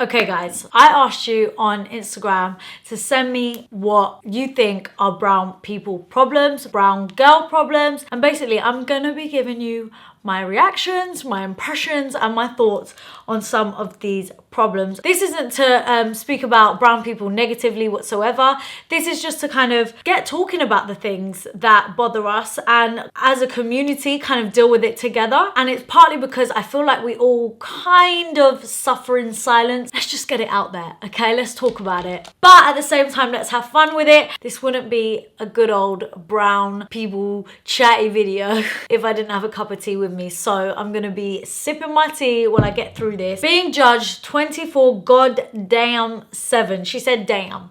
Okay guys, I asked you on Instagram to send me what you think are brown people problems, brown girl problems, and basically I'm gonna be giving you my reactions, my impressions, and my thoughts on some of these problems. This isn't to speak about brown people negatively whatsoever. This is just to kind of get talking about the things that bother us and as a community kind of deal with it together. And it's partly because I feel like we all kind of suffer in silence. Let's just get it out there, okay? Let's talk about it. But at the same time, let's have fun with it. This wouldn't be a good old brown people chatty video if I didn't have a cup of tea with me. So I'm gonna be sipping my tea while I get through this. Being judged 24 goddamn 7. She said damn.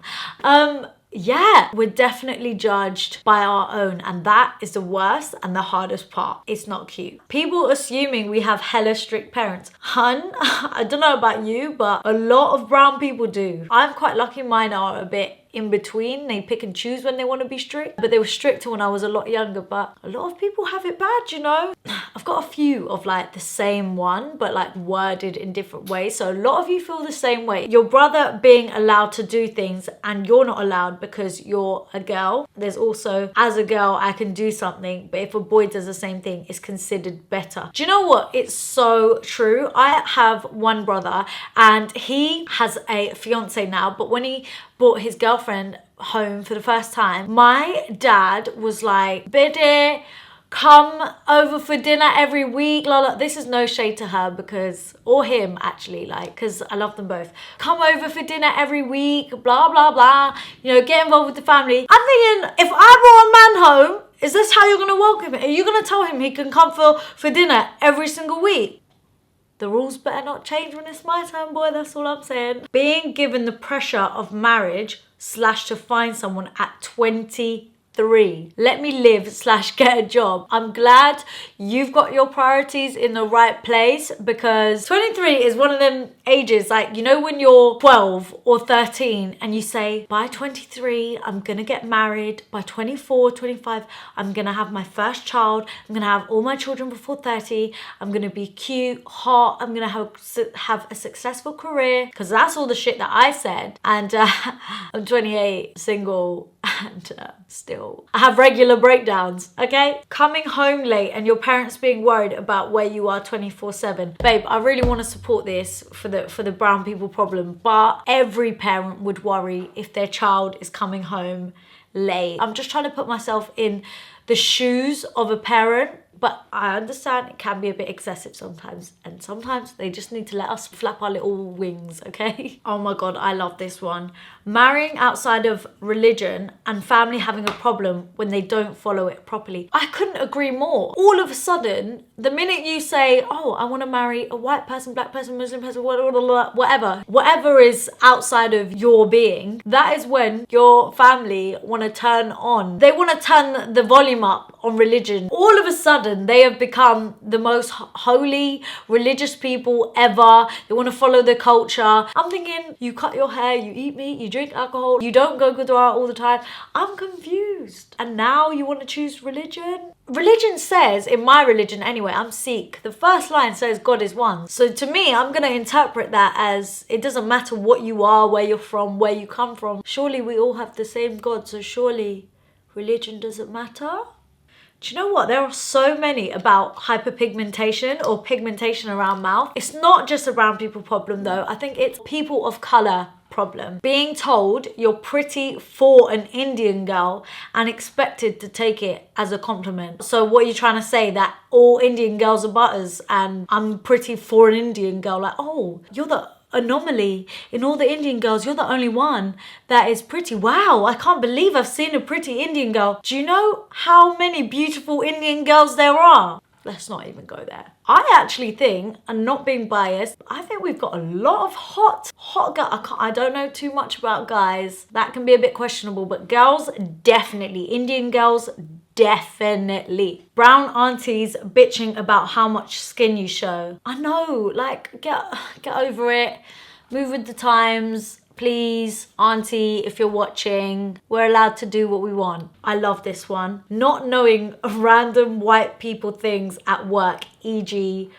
Yeah, we're definitely judged by our own, and that is the worst and the hardest part. It's not cute. People assuming we have hella strict parents. Hun, I don't know about you, but a lot of brown people do. I'm quite lucky mine are a bit in between. They pick and choose when they want to be strict, but they were stricter when I was a lot younger. But a lot of people have it bad, you know. I've got a few of like the same one, but like worded in different ways. So a lot of you feel the same way. Your brother being allowed to do things and you're not allowed because you're a girl. There's also, as a girl, I can do something, but if a boy does the same thing, it's considered better. Do you know what? It's so true. I have one brother and he has a fiance now, but when he brought his girlfriend home for the first time, my dad was like, Biddy, come over for dinner every week. Lola, this is no shade to her because, or him actually, like, because I love them both. Come over for dinner every week, blah, blah, blah. You know, get involved with the family. I'm thinking, if I brought a man home, is this how you're going to welcome him? Are you going to tell him he can come for dinner every single week? The rules better not change when it's my turn, boy. That's all I'm saying. Being given the pressure of marriage / to find someone at 23. Let me live / get a job. I'm glad you've got your priorities in the right place because 23 is one of them ages, like, you know, when you're 12 or 13 and you say, by 23, I'm gonna get married. By 24, 25, I'm gonna have my first child. I'm gonna have all my children before 30. I'm gonna be cute, hot. I'm gonna have a successful career, because that's all the shit that I said. And I'm 28, single, and still I have regular breakdowns, okay? Coming home late and your parents being worried about where you are 24/7. Babe, I really want to support this for the brown people problem, but every parent would worry if their child is coming home late. I'm just trying to put myself in the shoes of a parent, but I understand it can be a bit excessive sometimes, and sometimes they just need to let us flap our little wings, okay? Oh my God, I love this one. Marrying outside of religion and family having a problem when they don't follow it properly. I couldn't agree more. All of a sudden, the minute you say, oh, I want to marry a white person, black person, Muslim person, whatever is outside of your being, that is when your family want to turn on. They want to turn the volume up on religion. All of a sudden, they have become the most holy, religious people ever. They want to follow the culture. I'm thinking, you cut your hair, you eat meat, you drink alcohol, you don't go Gurdwara all the time. I'm confused. And now you want to choose religion? Religion says, in my religion anyway, I'm Sikh, the first line says God is one. So to me, I'm going to interpret that as it doesn't matter what you are, where you're from, where you come from. Surely we all have the same God, so surely religion doesn't matter? Do you know what? There are so many about hyperpigmentation or pigmentation around mouth. It's not just a brown people problem though. I think it's people of color problem. Being told you're pretty for an Indian girl and expected to take it as a compliment. So what are you trying to say? That all Indian girls are butters and I'm pretty for an Indian girl? Like, oh, you're the anomaly. In all the Indian girls, you're the only one that is pretty. Wow, I can't believe I've seen a pretty Indian girl. Do you know how many beautiful Indian girls there are? Let's not even go there. I actually think, and not being biased, I think we've got a lot of hot girls. I don't know too much about guys. That can be a bit questionable, but girls, definitely. Indian girls, definitely. Brown aunties bitching about how much skin you show. I know, like, get over it. Move with the times. Please, auntie, if you're watching, we're allowed to do what we want. I love this one. Not knowing random white people things at work, e.g.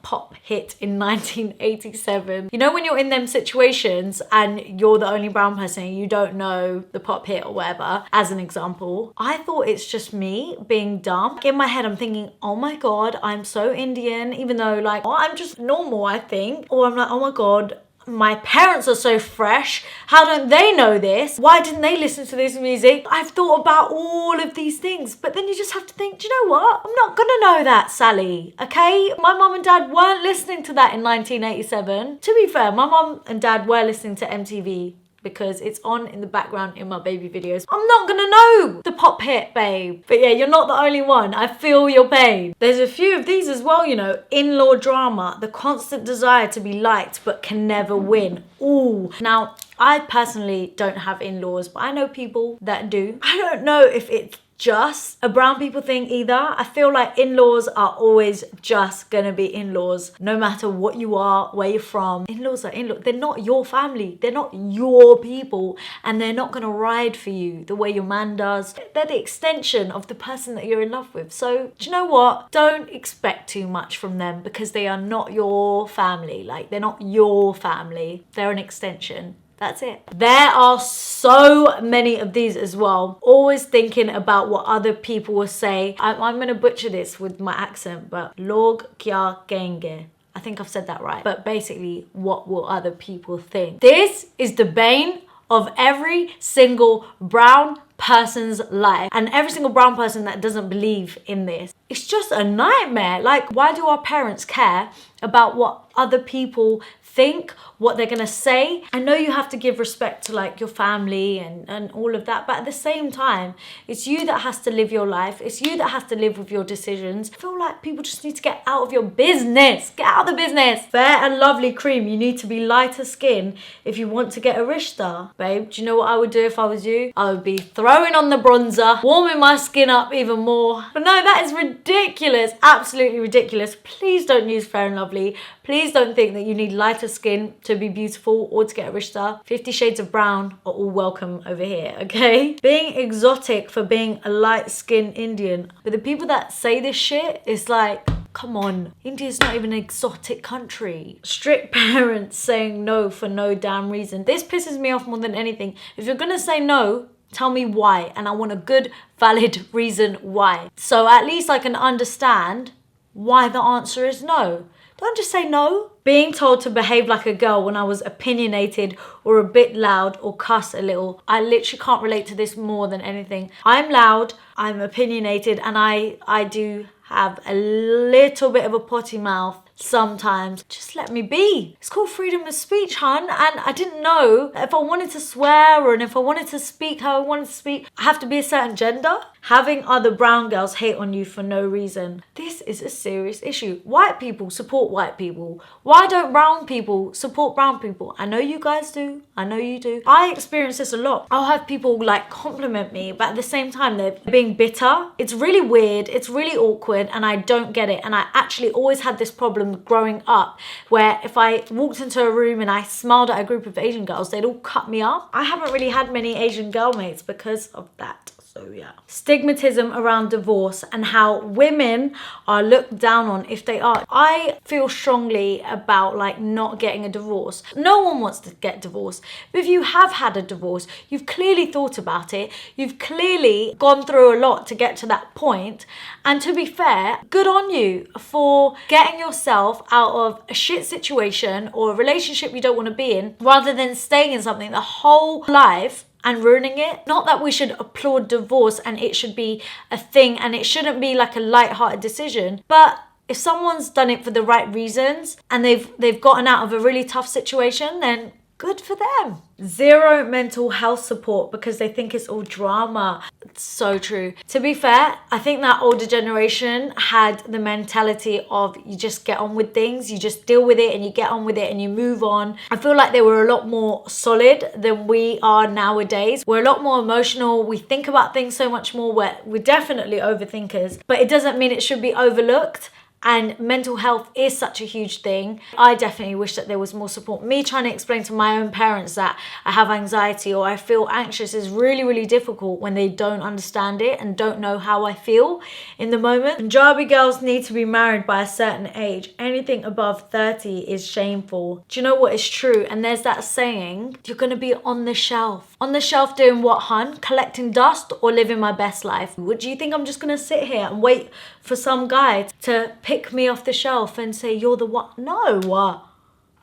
pop hit in 1987. You know when you're in them situations and you're the only brown person and you don't know the pop hit or whatever, as an example, I thought it's just me being dumb. In my head I'm thinking, oh my god, I'm so Indian, even though like, oh, I'm just normal, I think. Or I'm like, oh my god, my parents are so fresh. How don't they know this? Why didn't they listen to this music? I've thought about all of these things, but then you just have to think, do you know what? I'm not gonna know that, Sally, okay? My mum and dad weren't listening to that in 1987. To be fair, my mum and dad were listening to MTV because it's on in the background in my baby videos. I'm not gonna know the pop hit, babe. But yeah, you're not the only one. I feel your pain. There's a few of these as well, you know. In-law drama, the constant desire to be liked but can never win. Ooh. Now, I personally don't have in-laws, but I know people that do. I don't know if it's just a brown people thing either. I feel like in-laws are always just gonna be in-laws, no matter what you are, where you're from. In-laws are in-laws. They're not your family. They're not your people, and they're not gonna ride for you the way your man does. They're the extension of the person that you're in love with. So do you know what? Don't expect too much from them because they are not your family. Like, they're not your family. They're an extension. That's it. There are so many of these as well. Always thinking about what other people will say. I'm gonna butcher this with my accent, but log kya kenge. I think I've said that right. But basically, what will other people think? This is the bane of every single brown person's life, and every single brown person that doesn't believe in this. It's just a nightmare. Like, why do our parents care about what other people think, what they're gonna say? I know you have to give respect to like your family and all of that, but at the same time, it's you that has to live your life. It's you that has to live with your decisions. I feel like people just need to get out of your business. Get out of the business. Fair and lovely cream. You need to be lighter skin if you want to get a rishta. Babe, do you know what I would do if I was you? I would be throwing on the bronzer, warming my skin up even more. But no, that is ridiculous. Absolutely ridiculous. Please don't use Fair and Lovely. Please don't think that you need lighter skin to be beautiful or to get a rishta. 50 shades of brown are all welcome over here, okay? Being exotic for being a light-skinned Indian. But the people that say this shit, it's like, come on, India's not even an exotic country. Strict parents saying no for no damn reason. This pisses me off more than anything. If you're gonna say no, tell me why, and I want a good, valid reason why. So at least I can understand why the answer is no. Don't just say no. Being told to behave like a girl when I was opinionated or a bit loud or cuss a little. I literally can't relate to this more than anything. I'm loud, I'm opinionated, and I do have a little bit of a potty mouth sometimes. Just let me be. It's called freedom of speech, hun. And I didn't know if I wanted to swear or if I wanted to speak how I wanted to speak, I have to be a certain gender. Having other brown girls hate on you for no reason. This is a serious issue. White people support white people. Why don't brown people support brown people? I know you guys do. I know you do. I experience this a lot. I'll have people like compliment me, but at the same time they're being bitter. It's really weird. It's really awkward, and I don't get it. And I actually always had this problem growing up where if I walked into a room and I smiled at a group of Asian girls, they'd all cut me up. I haven't really had many Asian girl mates because of that. So yeah. Stigmatism around divorce and how women are looked down on if they are. I feel strongly about like not getting a divorce. No one wants to get divorced. But if you have had a divorce, you've clearly thought about it. You've clearly gone through a lot to get to that point. And to be fair, good on you for getting yourself out of a shit situation or a relationship you don't want to be in, rather than staying in something the whole life and ruining it. Not that we should applaud divorce and it should be a thing and it shouldn't be like a light-hearted decision, but if someone's done it for the right reasons and they've gotten out of a really tough situation, then good for them. Zero mental health support because they think it's all drama. It's so true. To be fair, I think that older generation had the mentality of you just get on with things, you just deal with it and you get on with it and you move on. I feel like they were a lot more solid than we are nowadays. We're a lot more emotional. We think about things so much more. We're definitely overthinkers, but it doesn't mean it should be overlooked. and mental health is such a huge thing. I definitely wish that there was more support. Me trying to explain to my own parents that I have anxiety or I feel anxious is really, really difficult when they don't understand it and don't know how I feel in the moment. Punjabi girls need to be married by a certain age. Anything above 30 is shameful. Do you know what is true? And there's that saying, you're going to be on the shelf. On the shelf doing what, hun? Collecting dust or living my best life? What do you think I'm just going to sit here and wait for some guy to pick me off the shelf and say, you're the one? No.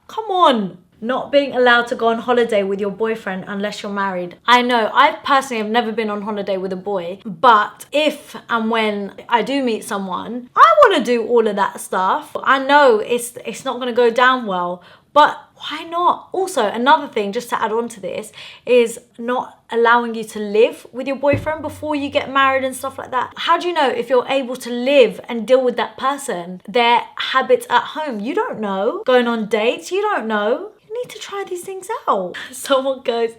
Come on. Not being allowed to go on holiday with your boyfriend unless you're married. I know, I personally have never been on holiday with a boy, but if and when I do meet someone, I want to do all of that stuff. I know it's not going to go down well, but why not? Also, another thing, just to add on to this, is not allowing you to live with your boyfriend before you get married and stuff like that. How do you know if you're able to live and deal with that person, their habits at home? You don't know. Going on dates, you don't know. You need to try these things out. Someone goes,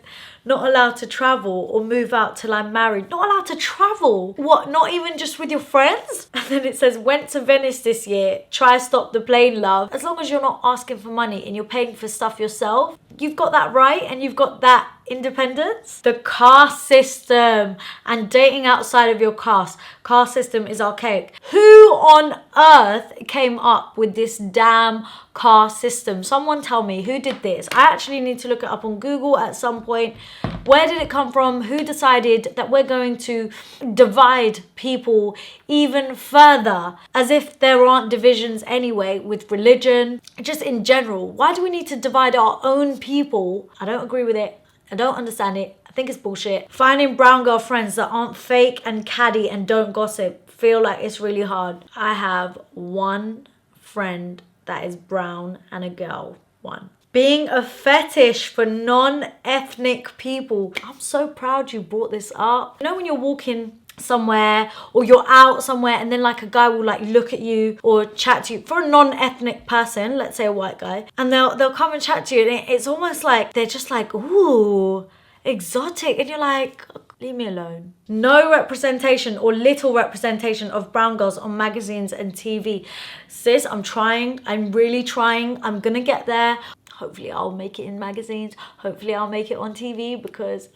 not allowed to travel or move out till I'm married. Not allowed to travel? What, not even just with your friends? And then it says, went to Venice this year. Try stop the plane, love. As long as you're not asking for money and you're paying for stuff yourself, you've got that right and you've got that independence. The caste system and dating outside of your caste. Caste system is archaic. Who on earth came up with this damn caste system? Someone tell me who did this. I actually need to look it up on Google at some point. Where did it come from? Who decided that we're going to divide people even further, as if there aren't divisions anyway with religion, just in general? Why do we need to divide our own people? I don't agree with it. I don't understand it. I think it's bullshit. Finding brown girl friends that aren't fake and catty and don't gossip. Feel like it's really hard. I have one friend that is brown and a girl. One. Being a fetish for non-ethnic people. I'm so proud you brought this up. You know when you're walking somewhere or you're out somewhere and then like a guy will like look at you or chat to you, for a non-ethnic person, let's say a white guy, and they'll come and chat to you, and it's almost like they're just like, ooh, exotic, and you're like, leave me alone. No representation or little representation of brown girls on magazines and TV. Sis, I'm trying. I'm really trying. I'm gonna get there. Hopefully I'll make it in magazines. Hopefully I'll make it on TV, because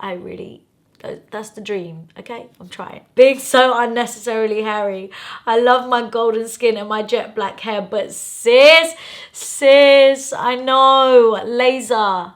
that's the dream, okay? I'm trying. Being so unnecessarily hairy. I love my golden skin and my jet black hair, but sis, I know, laser,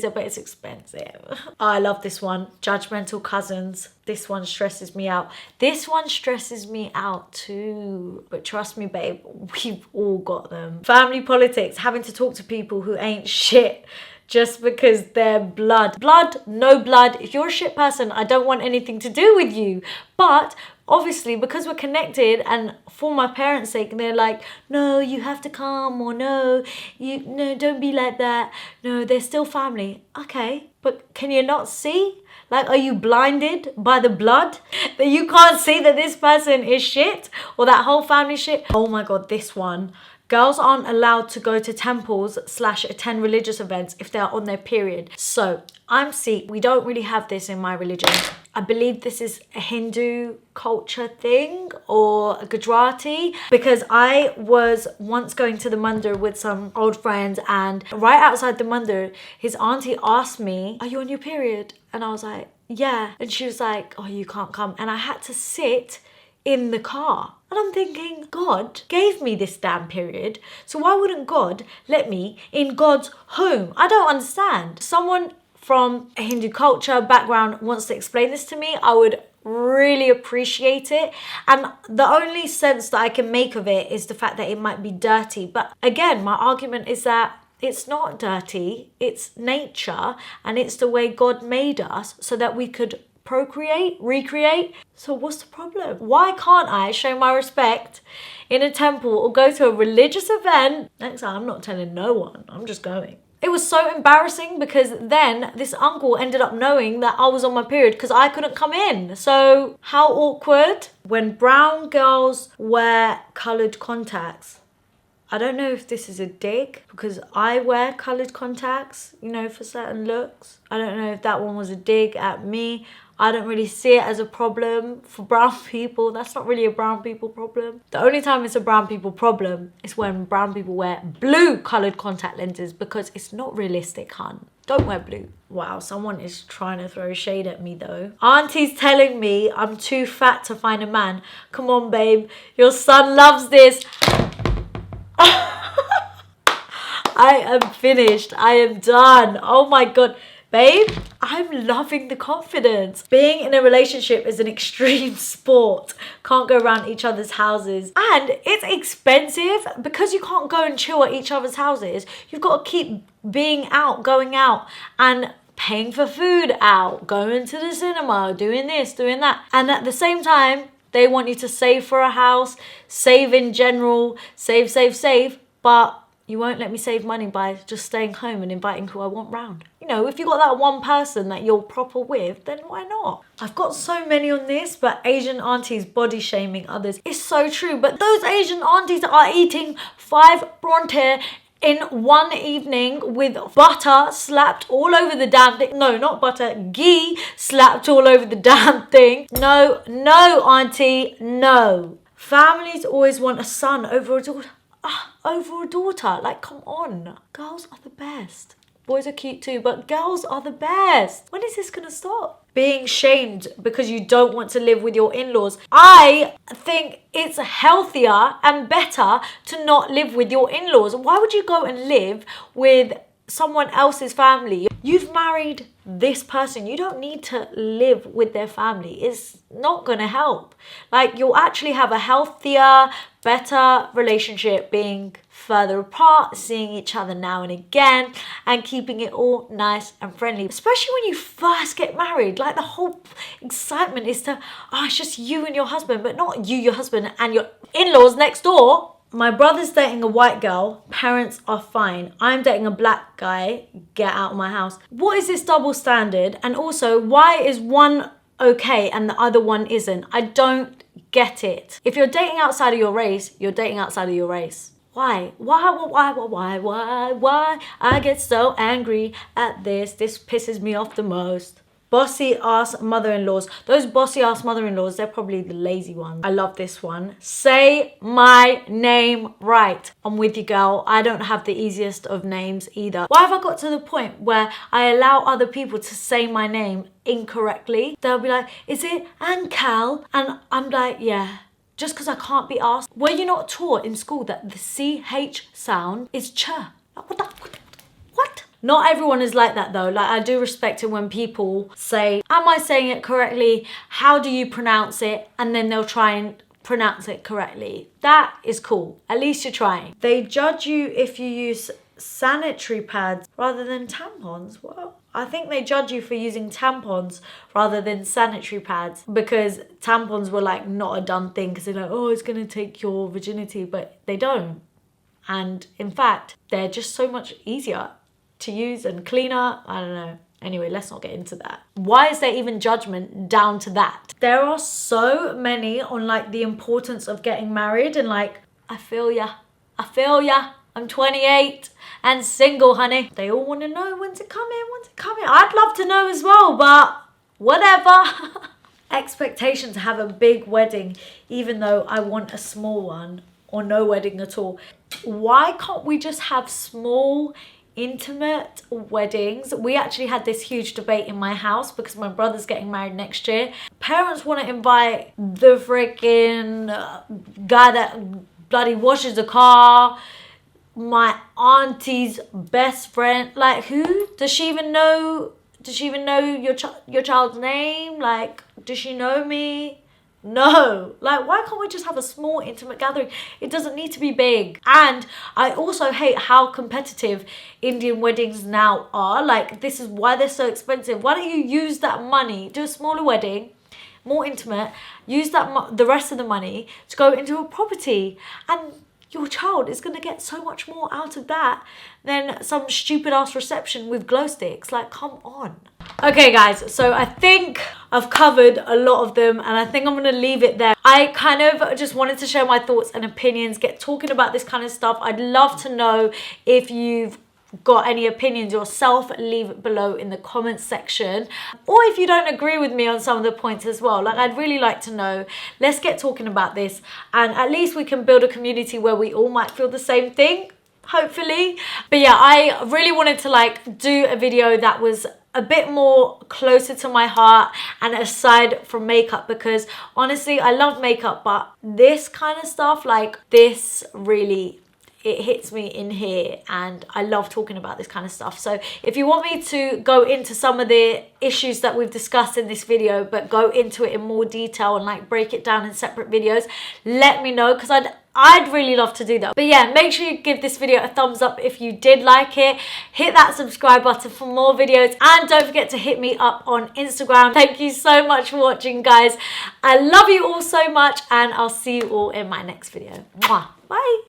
but it's expensive. Oh, I love this one. Judgmental cousins. This one stresses me out. This one stresses me out too. But trust me, babe, we've all got them. Family politics. Having to talk to people who ain't shit just because they're blood. Blood, no blood. If you're a shit person, I don't want anything to do with you. But obviously, because we're connected, and for my parents' sake, they're like, no, you have to come, or no, don't be like that. No, they're still family. Okay, but can you not see? Like, are you blinded by the blood that you can't see that this person is shit or that whole family shit? Oh my God, this one. Girls aren't allowed to go to temples / attend religious events if they're on their period. So I'm Sikh. We don't really have this in my religion. I believe this is a Hindu culture thing or a Gujarati, because I was once going to the mandir with some old friends, and right outside the mandir, his auntie asked me, are you on your period? And I was like, yeah. And she was like, oh, you can't come. And I had to sit in the car. And I'm thinking, God gave me this damn period, so why wouldn't God let me in God's home? I don't understand. Someone from a Hindu culture background wants to explain this to me, I would really appreciate it. And the only sense that I can make of it is the fact that it might be dirty. But again, my argument is that it's not dirty, it's nature, and it's the way God made us so that we could procreate, recreate. So what's the problem? Why can't I show my respect in a temple or go to a religious event? Next time, I'm not telling no one, I'm just going. It was so embarrassing because then this uncle ended up knowing that I was on my period because I couldn't come in. So how awkward. When brown girls wear coloured contacts, I don't know if this is a dig because I wear coloured contacts, you know, for certain looks. I don't know if that one was a dig at me. I don't really see it as a problem for brown people. That's not really a brown people problem. The only time it's a brown people problem is when brown people wear blue coloured contact lenses, because it's not realistic, hun. Don't wear blue. Wow, someone is trying to throw shade at me though. Auntie's telling me I'm too fat to find a man. Come on, babe. Your son loves this. I am finished. I am done. Oh my God. Babe, I'm loving the confidence. Being in a relationship is an extreme sport. Can't go around each other's houses. And it's expensive because you can't go and chill at each other's houses. You've got to keep being out, going out and paying for food out, going to the cinema, doing this, doing that. And at the same time, they want you to save for a house, save in general, save. But you won't let me save money by just staying home and inviting who I want round. You know, if you got that one person that you're proper with, then why not? I've got so many on this, but Asian aunties body shaming others. It's so true. But those Asian aunties are eating 5 bronte in one evening with butter slapped all over the damn thing. No, not butter, ghee slapped all over the damn thing. No, auntie, no. Families always want a son over a daughter. Over a daughter. Like, come on. Girls are the best. Boys are cute too, but girls are the best. When is this gonna stop? Being shamed because you don't want to live with your in-laws. I think it's healthier and better to not live with your in-laws. Why would you go and live with someone else's family? You've married this person. You don't need to live with their family. It's not gonna help. Like, you'll actually have a healthier, better relationship being further apart, seeing each other now and again, and keeping it all nice and friendly. Especially when you first get married. Like, the whole excitement is to, it's just you and your husband, but not you, your husband, and your in-laws next door. My brother's dating a white girl. Parents are fine. I'm dating a black guy. Get out of my house. What is this double standard? And also, why is one okay and the other one isn't? I don't get it. If you're dating outside of your race, you're dating outside of your race. Why? Why? I get so angry at this. This pisses me off the most. Bossy ass mother-in-laws. Those bossy ass mother-in-laws, they're probably the lazy ones. I love this one. Say my name right. I'm with you, girl. I don't have the easiest of names either. Why have I got to the point where I allow other people to say my name incorrectly? They'll be like, is it Ancal? And I'm like, yeah. Just because I can't be asked. Were you not taught in school that the CH sound is ch? What? Not everyone is like that though. Like, I do respect it when people say, am I saying it correctly? How do you pronounce it? And then they'll try and pronounce it correctly. That is cool. At least you're trying. They judge you if you use sanitary pads rather than tampons. Well, I think they judge you for using tampons rather than sanitary pads, because tampons were like not a done thing, because they're like, oh, it's gonna take your virginity, but they don't. And in fact, they're just so much easier to use and cleaner. I don't know. Anyway, let's not get into that. Why is there even judgment down to that? There are so many on like the importance of getting married and like, I feel ya. I'm 28 and single, honey. They all want to know when's it coming. I'd love to know as well, but whatever. Expectation to have a big wedding, even though I want a small one or no wedding at all. Why can't we just have small, intimate weddings? We actually had this huge debate in my house because my brother's getting married next year. Parents want to invite the freaking guy that bloody washes the car, my auntie's best friend. Like, who? Does she even know your child's name? Like, does she know me? No. Like, why can't we just have a small intimate gathering? It doesn't need to be big. And I also hate how competitive Indian weddings now are. Like, this is why they're so expensive. Why don't you use that money, do a smaller wedding, more intimate, use that the rest of the money to go into a property, and your child is going to get so much more out of that than some stupid ass reception with glow sticks. Like, come on. Okay guys, so I think I've covered a lot of them and I think I'm going to leave it there. I kind of just wanted to share my thoughts and opinions, get talking about this kind of stuff. I'd love to know if you've got any opinions yourself, leave it below in the comments section. Or if you don't agree with me on some of the points as well, like, I'd really like to know. Let's get talking about this, and at least we can build a community where we all might feel the same thing, hopefully. But yeah, I really wanted to like do a video that was a bit more closer to my heart and aside from makeup, because honestly I love makeup, but this kind of stuff, like this, really, it hits me in here, and I love talking about this kind of stuff. So if you want me to go into some of the issues that we've discussed in this video, but go into it in more detail and like break it down in separate videos, let me know, because I'd really love to do that. But yeah, make sure you give this video a thumbs up if you did like it. Hit that subscribe button for more videos, and don't forget to hit me up on Instagram. Thank you so much for watching, guys. I love you all so much, and I'll see you all in my next video. Mwah. Bye.